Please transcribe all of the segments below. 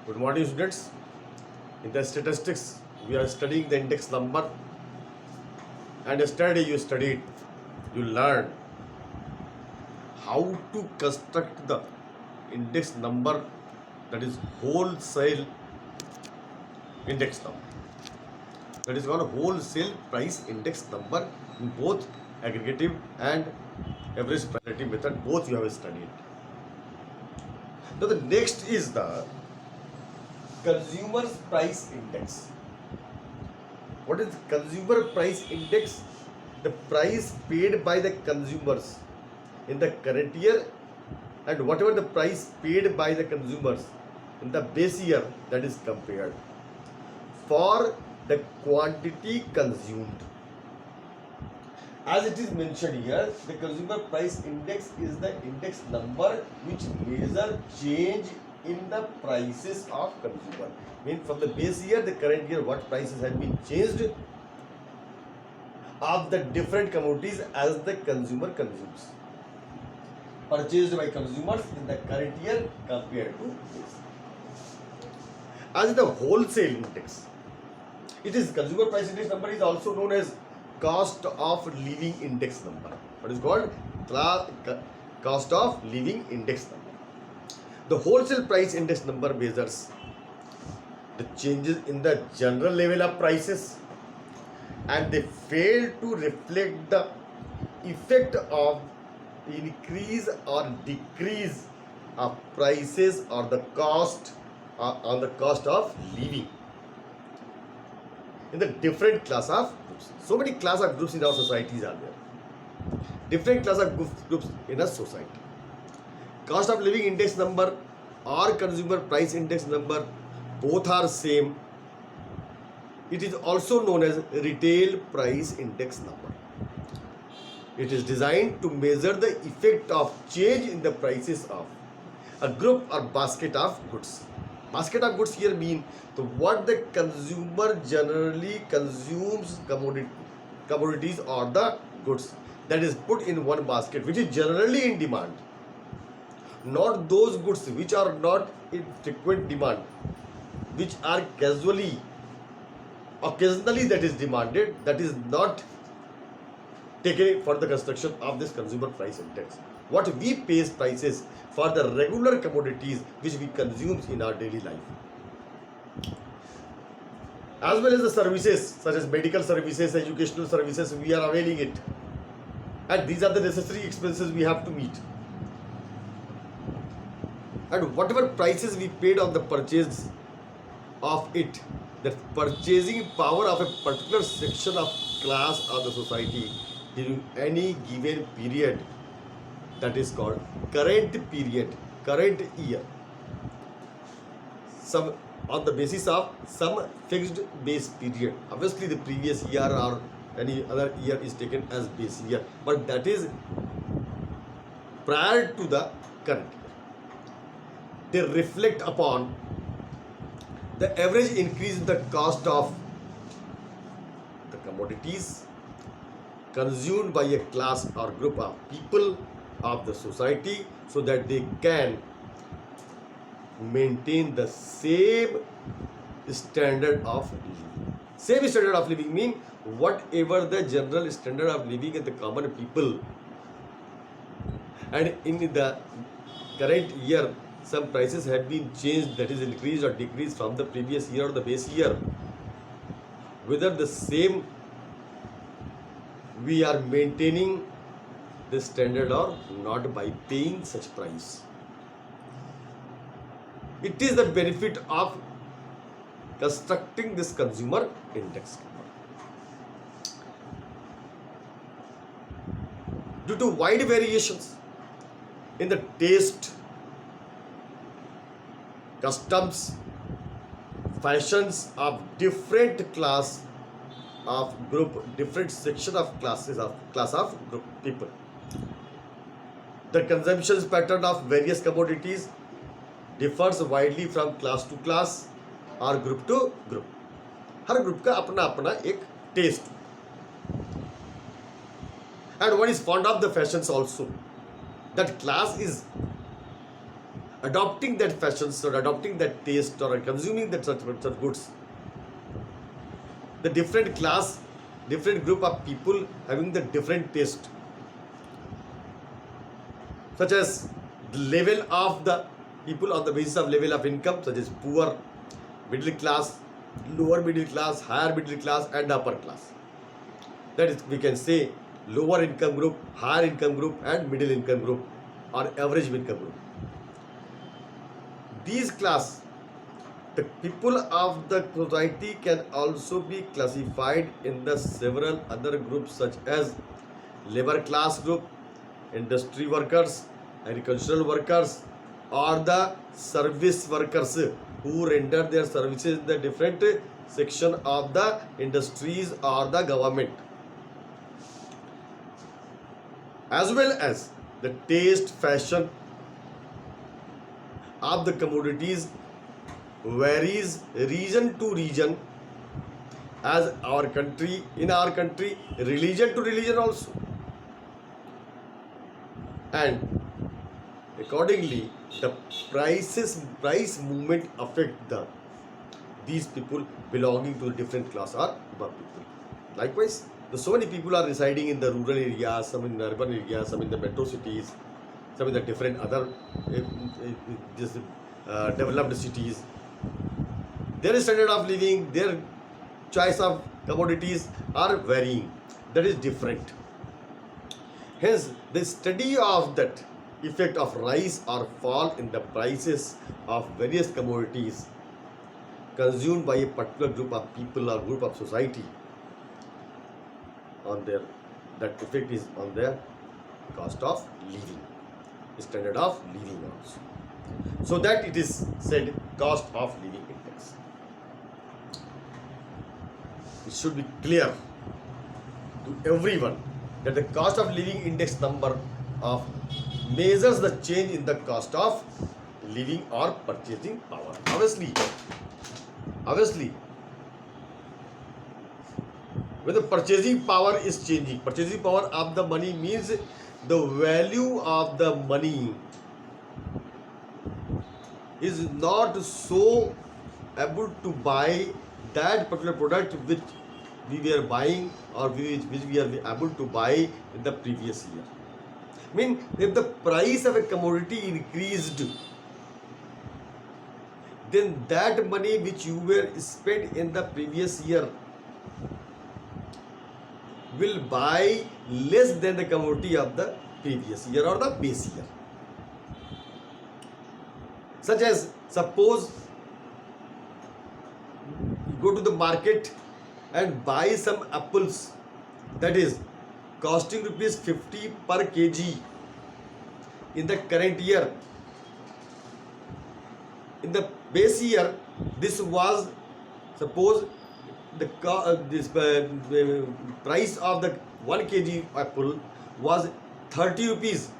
Good morning, students. In the statistics, we are studying the index number, and yesterday you learned how to construct the index number, that is wholesale index number. That is called wholesale price index number in both aggregative and average priority method. Both you have studied. Now the next is the consumer price index. What is consumer price index? The price paid by the consumers in the current year, and whatever the price paid by the consumers in the base year, that is compared for the quantity consumed. As it is mentioned here, the consumer price index is the index number which measure change in the prices of consumer. Means from the base year, the current year, what prices have been changed of the different commodities as the consumer consumes, purchased by consumers in the current year compared to this. As the wholesale index, it is consumer price index number is also known as cost of living index number. What is called cost of living index number. The wholesale price index number measures the changes in the general level of prices, and they fail to reflect the effect of increase or decrease of prices or the cost on the cost of living in the different class of groups. So many class of groups in our societies are there. Different class of groups in a society. Cost of living index number or consumer price index number, both are same. It is also known as retail price index number. It is designed to measure the effect of change in the prices of a group or basket of goods. Basket of goods here mean what the consumer generally consumes, commodities or the goods that is put in one basket, which is generally in demand. Not those goods which are not in frequent demand, which are occasionally that is demanded, that is not taken for the construction of this consumer price index. What we pay prices for the regular commodities which we consume in our daily life, as well as the services such as medical services, educational services, we are availing it, and these are the necessary expenses we have to meet. And whatever prices we paid on the purchase of it, the purchasing power of a particular section of class of the society during any given period, that is called current period, current year, some on the basis of some fixed base period. Obviously the previous year or any other year is taken as base year, but that is prior to the current year. They reflect upon the average increase in the cost of the commodities consumed by a class or group of people of the society, so that they can maintain the same standard of living. Same standard of living mean whatever the general standard of living of the common people, and in the current year some prices had been changed, that is increased or decreased from the previous year or the base year, whether the same we are maintaining the standard or not by paying such price. It is the benefit of constructing this consumer index. Due to wide variations in the taste, customs, fashions of different class of group, different section of class of group people, the consumption pattern of various commodities differs widely from class to class or group to group. Her group का अपना अपना एक test, and one is fond of the fashions also. That class is adopting that fashions or adopting that taste or consuming that such goods. The different class, different group of people having the different taste, such as the level of the people on the basis of level of income, such as poor, middle class, lower middle class, higher middle class, and upper class. That is, we can say lower income group, higher income group, and middle income group, or average income group. These class, the people of the society can also be classified in the several other groups such as labor class group, industry workers, agricultural workers, or the service workers who render their services in the different section of the industries or the government, as well as the taste fashion of the commodities varies region to region, as our country, in our country, religion to religion also, and accordingly the price movement affect these people belonging to different class or above people. Likewise, so many people are residing in the rural areas, some in the urban areas, some in the metro cities, some in the different other developed cities. Their standard of living, their choice of commodities are varying. That is different. Hence, the study of that effect of rise or fall in the prices of various commodities consumed by a particular group of people or group of society, on their, that effect is on their cost of living, standard of living also. So that it is said cost of living index. It should be clear to everyone that the cost of living index number of measures the change in the cost of living or purchasing power. Obviously, when the purchasing power is changing, purchasing power of the money means the value of the money is not so able to buy that particular product which we were buying or which we are able to buy in the previous year. I mean, if the price of a commodity increased, then that money which you were spent in the previous year will buy less than the commodity of the previous year or the base year. Such as, suppose you go to the market and buy some apples that is costing rupees 50 per kg in the current year. In the base year, this was, suppose the price of the 1 kg apple was 30 rupees.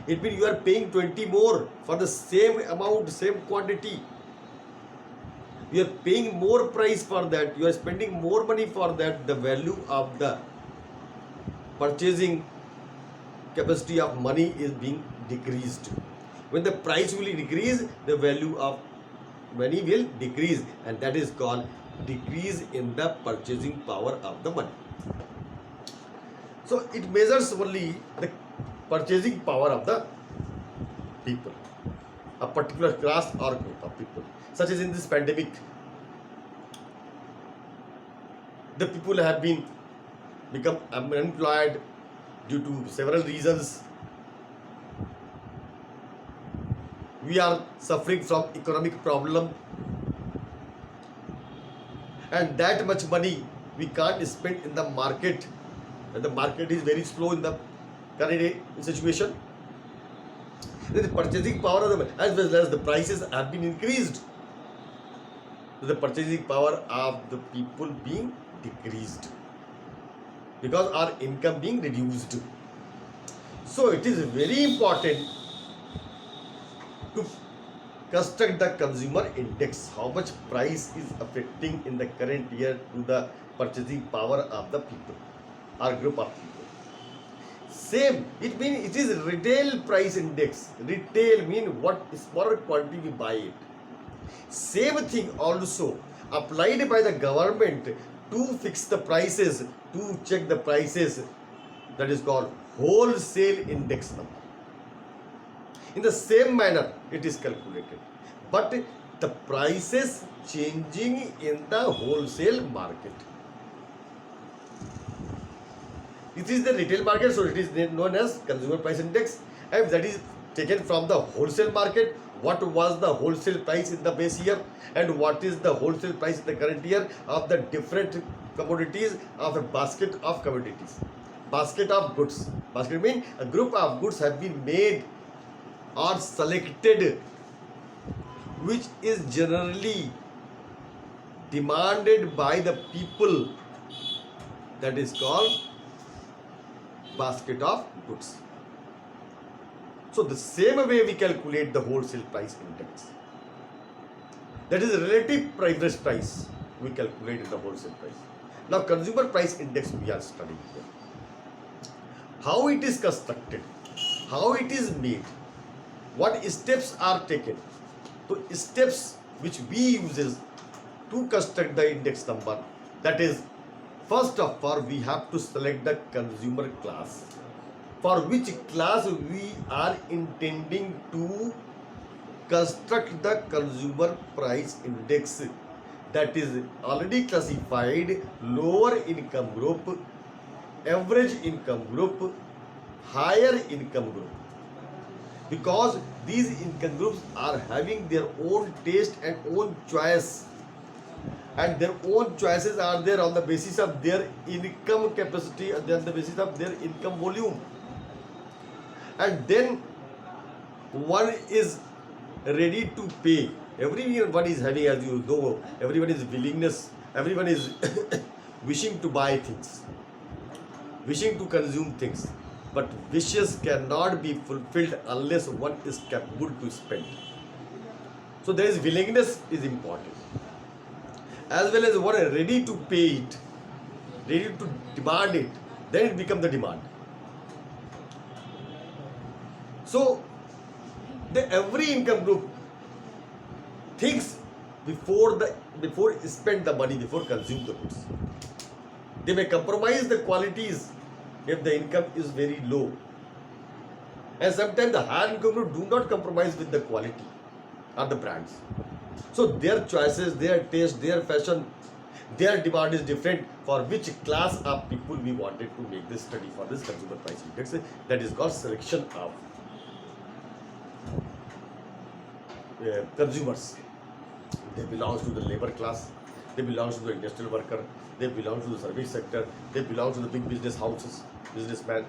It means you are paying 20 more for the same amount, same quantity. You are paying more price for that. You are spending more money for that. The value of the purchasing capacity of money is being decreased. When the price will decrease, the value of money will decrease, and that is called decrease in the purchasing power of the money. So it measures only the purchasing power of the people, a particular class or group of people. Such as in this pandemic, the people have become unemployed due to several reasons. We are suffering from economic problem, and that much money we can't spend in the market, and the market is very slow in the current situation. Then the purchasing power of the, as well as the prices have been increased, the purchasing power of the people being decreased because our income being reduced. So it is very important to construct the consumer index, how much price is affecting in the current year to the purchasing power of the people or group of people. Same, it means it is retail price index. Retail mean what smaller quantity we buy it. Same thing also applied by the government to fix the prices, to check the prices. That is called wholesale index number. In the same manner, it is calculated. But the prices changing in the wholesale market. It is the retail market, so it is known as consumer price index. And that is taken from the wholesale market. What was the wholesale price in the base year and what is the wholesale price in the current year of the different commodities of a basket of commodities. Basket of goods. Basket means a group of goods have been made or selected which is generally demanded by the people. That is called basket of goods. So the same way we calculate the wholesale price index. That is relative price we calculate in the wholesale price. Now consumer price index we are studying here. How it is constructed, how it is made, what steps are taken. So steps which we use to construct the index number, that is, first of all we have to select the consumer class. For which class we are intending to construct the consumer price index, that is already classified lower income group, average income group, higher income group. Because these income groups are having their own taste and own choice, and their own choices are there on the basis of their income capacity, on the basis of their income volume. And then one is ready to pay. Everyone is having, as you know, everyone is willingness, everyone is wishing to buy things, wishing to consume things. But wishes cannot be fulfilled unless one is capable to spend. So there is willingness is important. As well as one is ready to pay it, ready to demand it, then it becomes the demand. So every income group thinks before spend the money, before consume the goods. They may compromise the qualities if the income is very low. And sometimes the higher income group do not compromise with the quality or the brands. So their choices, their taste, their fashion, their demand is different for which class of people we wanted to make this study for this consumer price index. That is called selection of consumers. They belong to the labor class, they belong to the industrial worker, they belong to the service sector, they belong to the big business houses, businessmen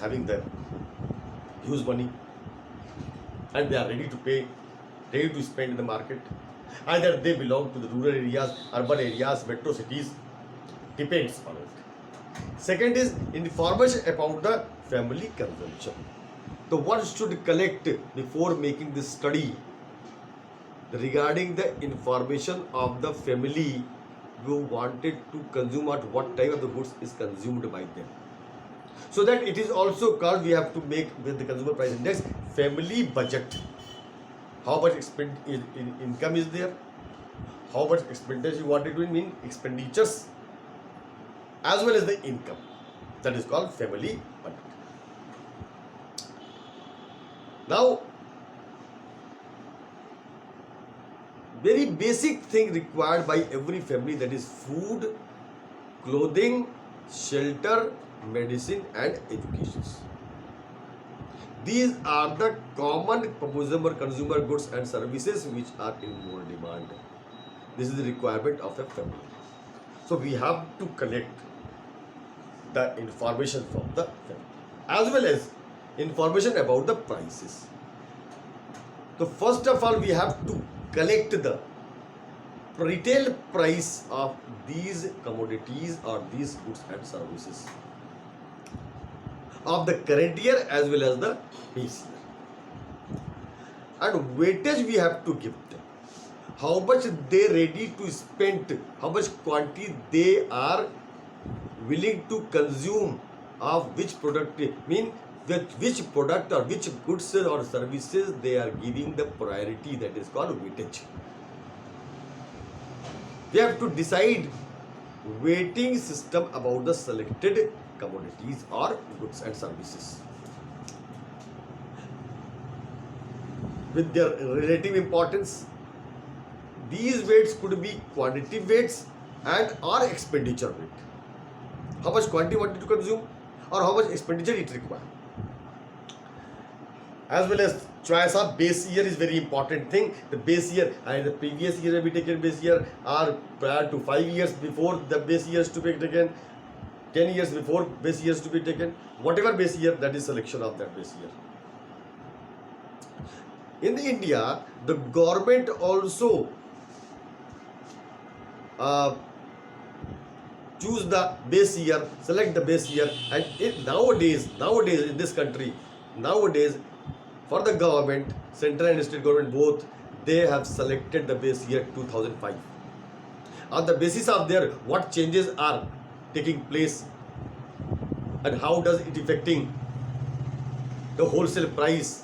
having the huge money, and they are ready to pay, ready to spend in the market. Either they belong to the rural areas, urban areas, metro cities, depends on it. Second is information about the family consumption. So one should collect before making this study regarding the information of the family who wanted to consume at what type of the goods is consumed by them. So that it is also called, we have to make with the consumer price index, family budget. How much income is there, how much expenditure you wanted to mean expenditures, as well as the income. That is called family budget. Now, very basic thing required by every family, that is food, clothing, shelter, medicine and education. These are the common consumer goods and services which are in more demand. This is the requirement of a family. So we have to collect the information from the family as well as information about the prices. So first of all, we have to collect the retail price of these commodities or these goods and services of the current year as well as the base year. And weightage we have to give them. How much they ready to spend, how much quantity they are willing to consume of which product mean which product or which goods or services they are giving the priority, that is called weightage. We have to decide weighting system about the selected commodities or goods and services with their relative importance. These weights could be quantity weights and or expenditure weight. How much quantity wanted to consume or how much expenditure it requires. As well as choice of base year is very important thing. The base year and the previous year will be taken base year, or prior to 5 years before the base years to be taken, 10 years before base years to be taken, whatever base year, that is selection of that base year. In the India, the government also choose the base year, select the base year, and nowadays in this country, nowadays for the government, central and state government both, they have selected the base year 2005. On the basis of their what changes are taking place and how does it affecting the wholesale price.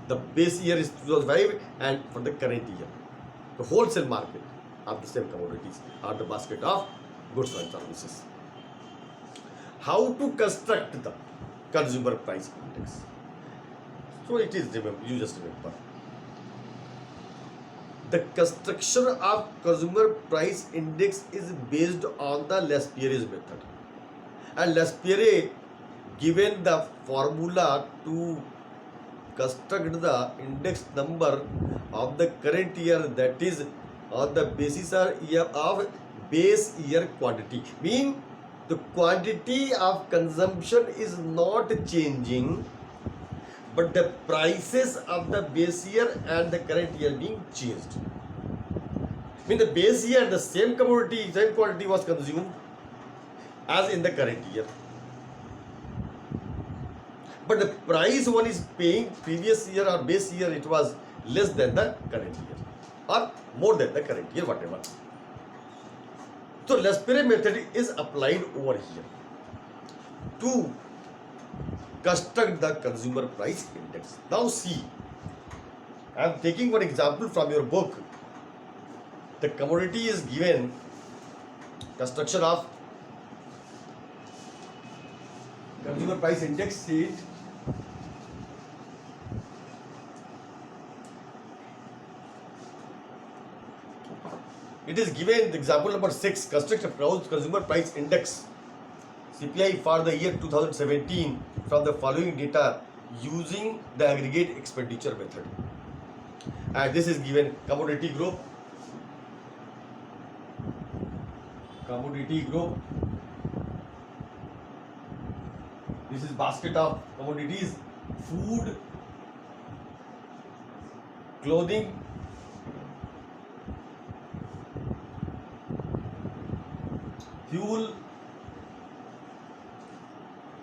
The base year is 2005, and for the current year, the wholesale market of the same commodities or the basket of goods and services. How to construct the consumer price index? So it is, you just remember, the construction of consumer price index is based on the Laspiere's method, and Laspierre given the formula to construct the index number of the current year, that is on the basis of base year quantity. Mean the quantity of consumption is not changing, but the prices of the base year and the current year being changed. Mean the base year the same commodity, same quantity was consumed as in the current year, but the price one is paying previous year or base year, it was less than the current year or more than the current year, whatever. So Laspierre method is applied over here to construct the consumer price index. Now see, I am taking one example from your book. The commodity is given construction of consumer price index sheet. It is given example number 6, construct a consumer price index CPI for the year 2017 from the following data using the aggregate expenditure method. And this is given commodity group, this is basket of commodities: food, clothing, fuel,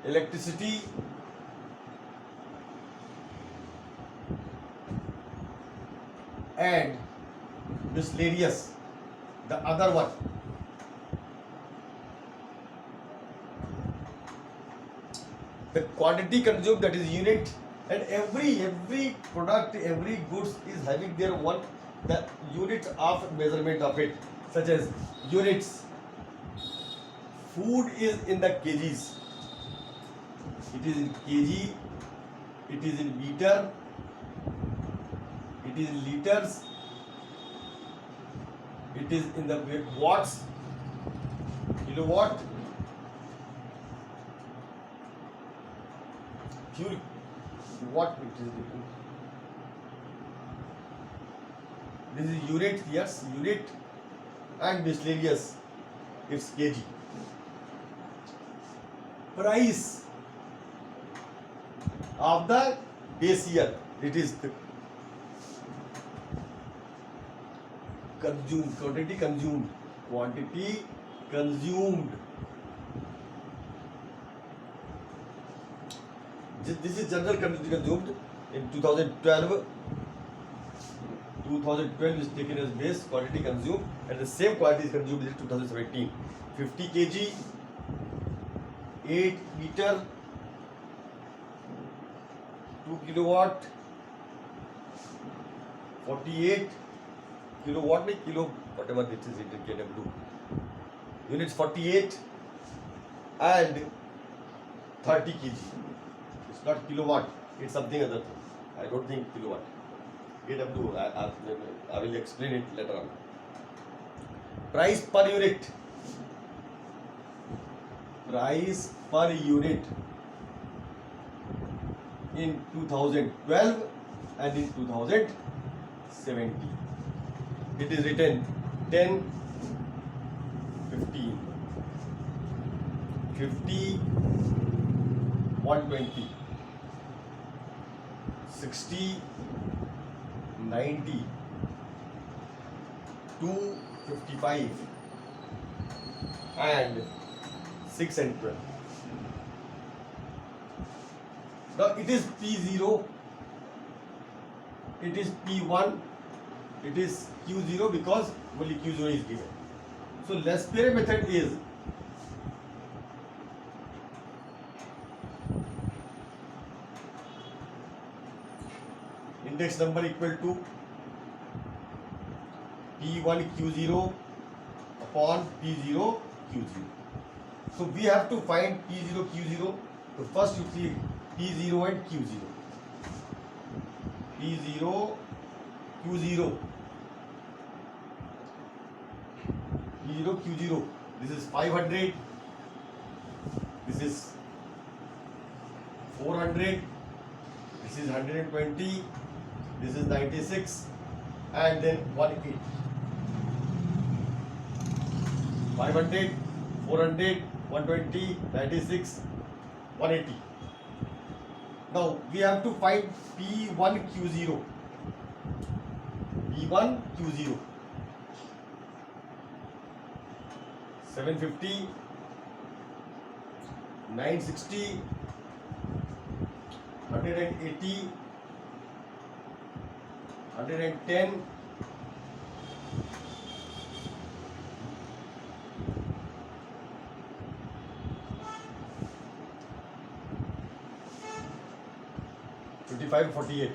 electricity, and miscellaneous, the other one. The quantity consumed, that is unit, and every product, every goods is having their one, the unit of measurement of it, such as units. Food is in the kgs, it is in kg, it is in meter, it is in liters, it is in the watts, kilowatt. Fuel, what it is different. This is unit, yes, unit, and miscellaneous, it's kg. Price of the base year, it is the consumed, quantity consumed. This is general quantity consumed in 2012. 2012 is taken as base quantity consumed, and the same quantity is consumed in 2017. 50 kg 8 meter, 2 kilowatt, 48 kilowatt में kilo whatever this is in kW units 48 and 30 kg. It's not kilowatt, it's something other thing. I don't think kilowatt. kW, I will explain it later on. Price per unit. Price per unit in 2012 and in 2017. It is written 10, 15, 50, 120, 60, 90, 255 and 6 and 12. Now it is P0, it is P1, it is Q0 because only Q0 is given. So L'Espere method is index number equal to P1 Q0 upon P0 Q0. So we have to find P0 Q0. So first you see P0 and Q0. P0 Q0. P0 Q0. This is 500. This is 400. This is 120. This is 96. And then 180. 500, 400, 120, 96, 180. Now we have to find P1 Q0. P1 Q0. 750, 960, 180, 110, 55, 48.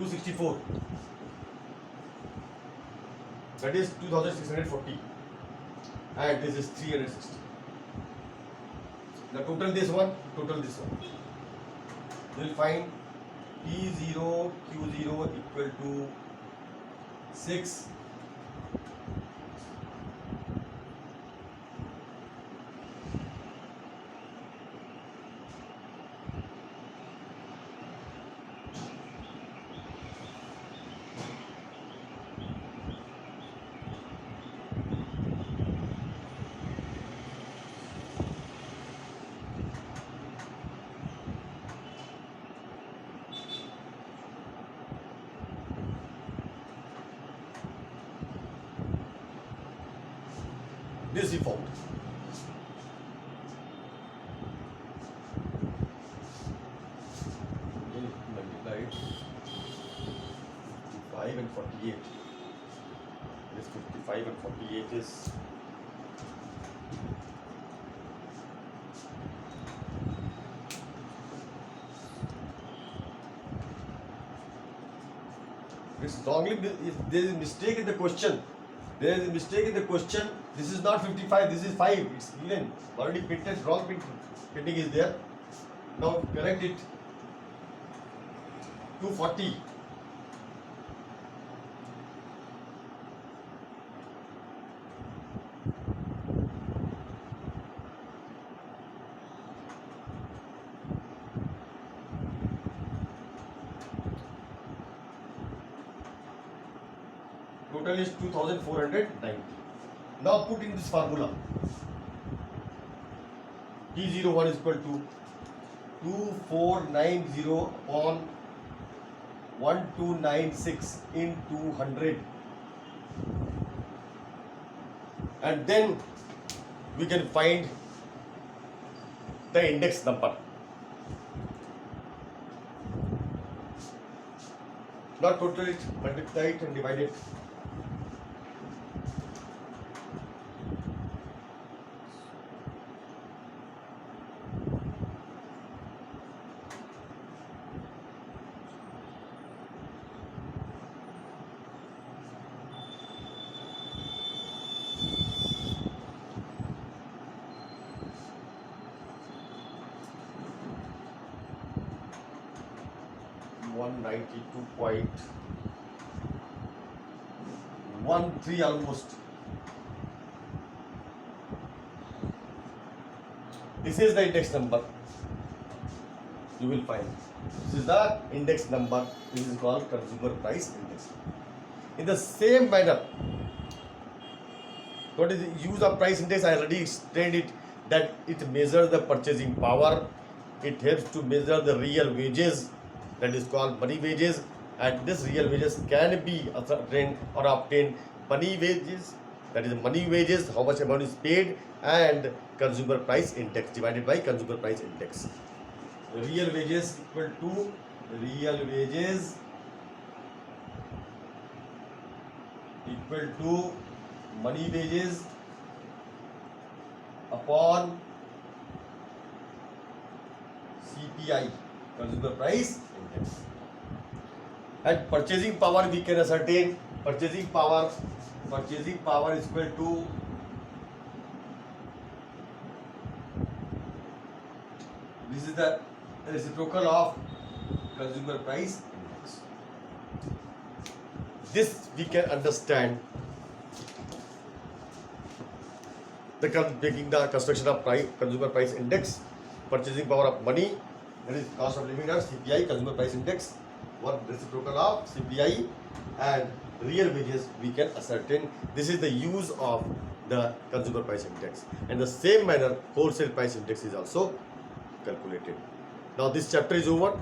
$264. That is 2,640. And this is 360. Now total this one, total this one. You will find P0 Q0 equal to 6 this we found. Multiplied 55 and 48. This 55 and 48 is it's wrongly. If there is a mistake in the question, there is a mistake in the question. This is not 55, this is 5. It's even already printed, wrong printing is there. Now correct it. 240. Total is 2,490. Now put in this formula. T01 is equal to 2490 upon 1296 into 100. And then we can find the index number. Not total it, multiply it and divide it. $192.13 almost. This is the index number. You will find. This is the index number. This is called consumer price index. In the same manner, what is the use of price index? I already explained it, that it measures the purchasing power. It helps to measure the real wages, that is called money wages, and this real wages can be ascertained or obtained money wages, that is money wages, how much amount is paid, and consumer price index divided by consumer price index. Real wages equal to real wages equal to money wages upon CPI, consumer price index. And purchasing power we can ascertain. Purchasing power is equal to this is the reciprocal of consumer price index. This we can understand taking the construction of consumer price index, purchasing power of money, that is cost of living, or CPI, consumer price index, one reciprocal of CPI, and real wages we can ascertain. This is the use of the consumer price index. In the same manner, wholesale price index is also calculated. Now this chapter is over.